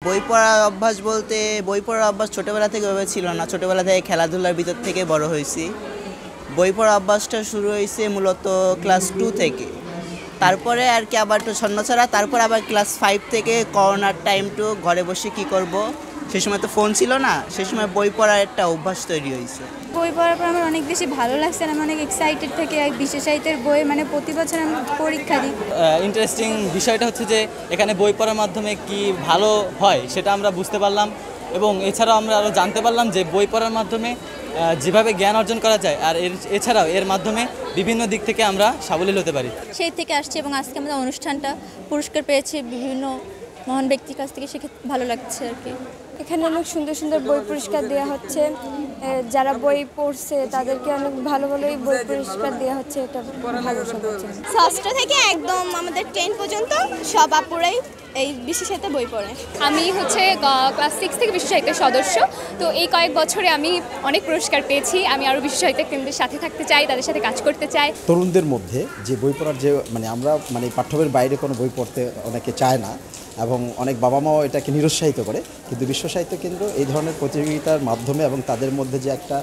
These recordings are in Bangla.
বই পড়ার অভ্যাস বলতে বই পড়ার অভ্যাস ছোটোবেলা থেকে ওইভাবে ছিল না। ছোটোবেলা থেকে খেলাধুলার ভিতর থেকে বড় হয়েছি। বই পড়ার অভ্যাসটা শুরু হয়েছে মূলত ক্লাস 2 থেকে। তারপরে আর কি আবার একটু ছন্নছাড়া, তারপর আবার ক্লাস 5 থেকে করোনার টাইমটু ঘরে বসে কি করব, সে সময় তো ফোন ছিল না, সে সময় বই পড়ার একটা অভ্যাস তৈরি হয়েছে। বই পড়ার পর আমার অনেক বেশি ভালো লাগছে, আমি অনেক এক্সাইটেড থেকে বিশেষ সাহিত্যের বই প্রতি বছর আমি পরীক্ষা দিই। ইন্টারেস্টিং বিষয়টা হচ্ছে যে এখানে বই পড়ার মাধ্যমে কি ভালো হয় সেটা আমরা বুঝতে পারলাম, এবং এছাড়াও আমরা আরও জানতে পারলাম যে বই পড়ার মাধ্যমে যেভাবে জ্ঞান অর্জন করা যায়, আর এছাড়াও এর মাধ্যমে বিভিন্ন দিক থেকে আমরা সাবলীল হতে পারি। সেই থেকে আসছে এবং আজকে আমাদের অনুষ্ঠানটা পুরস্কার পেয়েছে বিভিন্ন মহান ব্যক্তির কাছ থেকে, সেক্ষেত্রে ভালো লাগছে আর কি। এখানে অনেক সুন্দর সুন্দর বই পুরস্কার দেওয়া হচ্ছে, যারা বই পড়ছে তাদেরকে অনেক ভালো ভালোই বই পুরস্কার দেওয়া হচ্ছে, এটা ভালো হচ্ছে। ষষ্ঠ থেকে একদম আমাদের 10 পর্যন্ত সব আপুরাই এই বিশেষ সাহিত্যে বই পড়ে। আমি ক্লাস 6 থেকে বিশেষ সাহিত্যের সদস্য, তো এই কয়েক বছরে আমি অনেক পুরস্কার পেয়েছি। আমি আরও বিশেষ সাহিত্য কেন্দ্রের সাথে থাকতে চাই, তাদের সাথে কাজ করতে চাই। তরুণদের মধ্যে যে বই পড়ার যে আমরা পাঠ্যবইয়ের বাইরে কোনো বই পড়তে অনেকে চায় না, এবং অনেক বাবা মাও এটাকে নিরুৎসাহিত করে, কিন্তু বিশ্ব সাহিত্য কেন্দ্র এই ধরনের প্রতিযোগিতার মাধ্যমে এবং তাদের মধ্যে যে একটা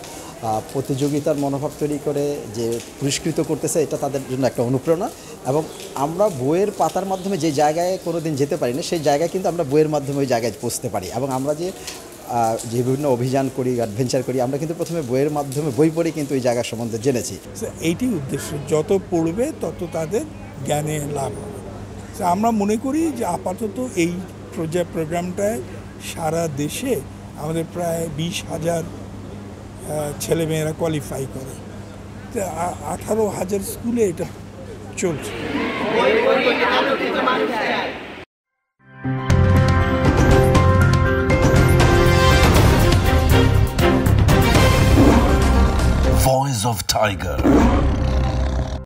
প্রতিযোগিতার মনোভাব তৈরি করে যে পুরস্কৃত করতেছে, এটা তাদের জন্য একটা অনুপ্রেরণা। এবং আমরা বইয়ের পাতার মাধ্যমে যে জায়গায় কোনো দিন যেতে পারি না, সেই জায়গায় কিন্তু আমরা বইয়ের মাধ্যমে ওই জায়গায় পৌঁছতে পারি। এবং আমরা যে বিভিন্ন অভিযান করি, অ্যাডভেঞ্চার করি, আমরা কিন্তু প্রথমে বইয়ের মাধ্যমে বই পড়ে কিন্তু ওই জায়গা সম্বন্ধে জেনেছি। এইটি উদ্দেশ্য, যত পড়বে তত তাদের জ্ঞানে লাভ হবে। আমরা মনে করি যে আপাতত এই প্রোগ্রামটায় সারা দেশে আমাদের প্রায় 20,000 ছেলেমেয়েরা কোয়ালিফাই করে, 18,000 স্কুলে এটা চলছে। Voice of Tiger.